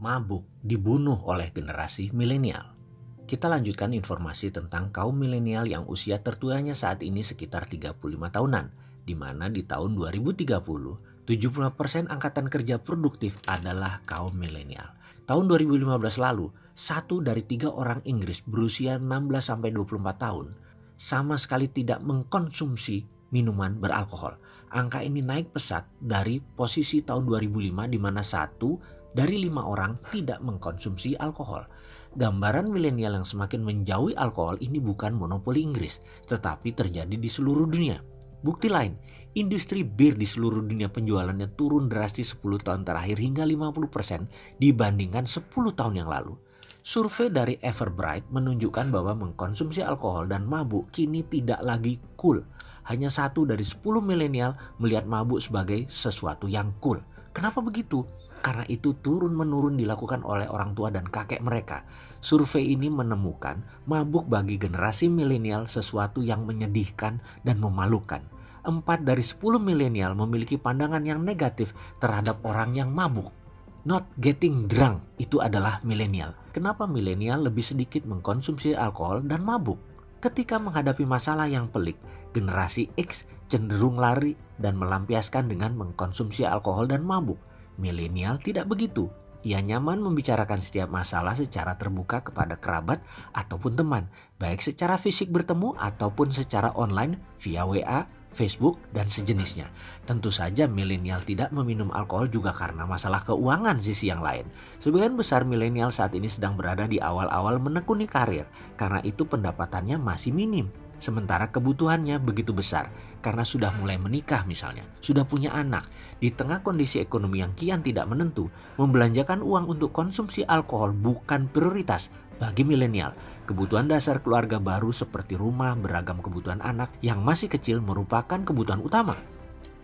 mabuk dibunuh oleh generasi milenial. Kita lanjutkan informasi tentang kaum milenial yang usia tertuanya saat ini sekitar 35 tahunan, di mana di tahun 2030, 70% angkatan kerja produktif adalah kaum milenial. Tahun 2015 lalu, 1 dari 3 orang Inggris berusia 16-24 tahun sama sekali tidak mengkonsumsi minuman beralkohol. Angka ini naik pesat dari posisi tahun 2005 di mana 1 dari 5 orang tidak mengkonsumsi alkohol. Gambaran milenial yang semakin menjauhi alkohol ini bukan monopoli Inggris, tetapi terjadi di seluruh dunia. Bukti lain, industri bir di seluruh dunia penjualannya turun drastis 10 tahun terakhir hingga 50% dibandingkan 10 tahun yang lalu. Survei dari Everbright menunjukkan bahwa mengkonsumsi alkohol dan mabuk kini tidak lagi cool. Hanya 1 dari 10 milenial melihat mabuk sebagai sesuatu yang cool. Kenapa begitu? Karena itu turun-menurun dilakukan oleh orang tua dan kakek mereka. Survei ini menemukan mabuk bagi generasi milenial sesuatu yang menyedihkan dan memalukan. 4 dari 10 milenial memiliki pandangan yang negatif terhadap orang yang mabuk. Not getting drunk itu adalah milenial. Kenapa milenial lebih sedikit mengkonsumsi alkohol dan mabuk? Ketika menghadapi masalah yang pelik, generasi X cenderung lari dan melampiaskan dengan mengkonsumsi alkohol dan mabuk. Milenial tidak begitu. Ia nyaman membicarakan setiap masalah secara terbuka kepada kerabat ataupun teman, baik secara fisik bertemu ataupun secara online via WA, Facebook, dan sejenisnya. Tentu saja milenial tidak meminum alkohol juga karena masalah keuangan sisi yang lain. Sebagian besar milenial saat ini sedang berada di awal-awal menekuni karir, karena itu pendapatannya masih minim. Sementara kebutuhannya begitu besar karena sudah mulai menikah misalnya, sudah punya anak. Di tengah kondisi ekonomi yang kian tidak menentu, membelanjakan uang untuk konsumsi alkohol bukan prioritas bagi milenial. Kebutuhan dasar keluarga baru seperti rumah, beragam kebutuhan anak yang masih kecil merupakan kebutuhan utama.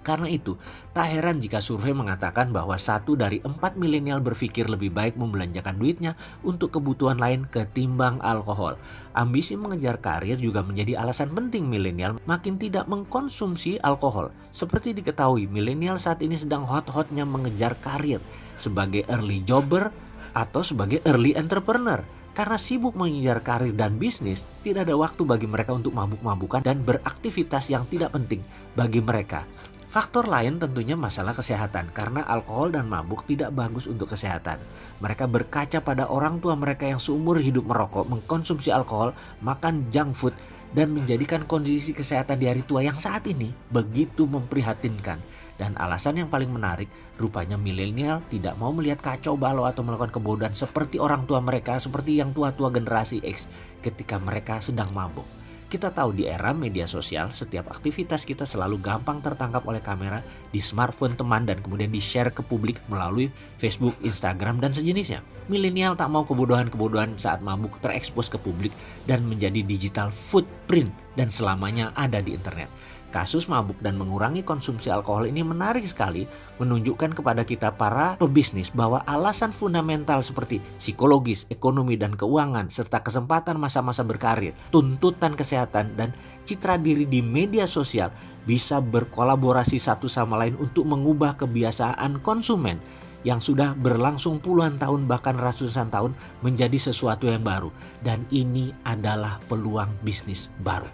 Karena itu, tak heran jika survei mengatakan bahwa 1 dari 4 milenial berpikir lebih baik membelanjakan duitnya untuk kebutuhan lain ketimbang alkohol. Ambisi mengejar karir juga menjadi alasan penting milenial makin tidak mengkonsumsi alkohol. Seperti diketahui, milenial saat ini sedang hot-hotnya mengejar karir sebagai early jobber atau sebagai early entrepreneur. Karena sibuk mengejar karir dan bisnis, tidak ada waktu bagi mereka untuk mabuk-mabukan dan beraktivitas yang tidak penting bagi mereka. Faktor lain tentunya masalah kesehatan, karena alkohol dan mabuk tidak bagus untuk kesehatan. Mereka berkaca pada orang tua mereka yang seumur hidup merokok, mengkonsumsi alkohol, makan junk food, dan menjadikan kondisi kesehatan di hari tua yang saat ini begitu memprihatinkan. Dan alasan yang paling menarik, rupanya milenial tidak mau melihat kacau balau atau melakukan kebodohan seperti orang tua mereka, seperti yang tua-tua generasi X ketika mereka sedang mabuk. Kita tahu di era media sosial, setiap aktivitas kita selalu gampang tertangkap oleh kamera di smartphone teman dan kemudian di-share ke publik melalui Facebook, Instagram, dan sejenisnya. Milenial tak mau kebodohan-kebodohan saat mabuk terekspos ke publik dan menjadi digital footprint dan selamanya ada di internet. Kasus mabuk dan mengurangi konsumsi alkohol ini menarik sekali, menunjukkan kepada kita para pebisnis bahwa alasan fundamental seperti psikologis, ekonomi, dan keuangan, serta kesempatan masa-masa berkarir, tuntutan kesehatan, dan citra diri di media sosial bisa berkolaborasi satu sama lain untuk mengubah kebiasaan konsumen yang sudah berlangsung puluhan tahun bahkan ratusan tahun menjadi sesuatu yang baru. Dan ini adalah peluang bisnis baru.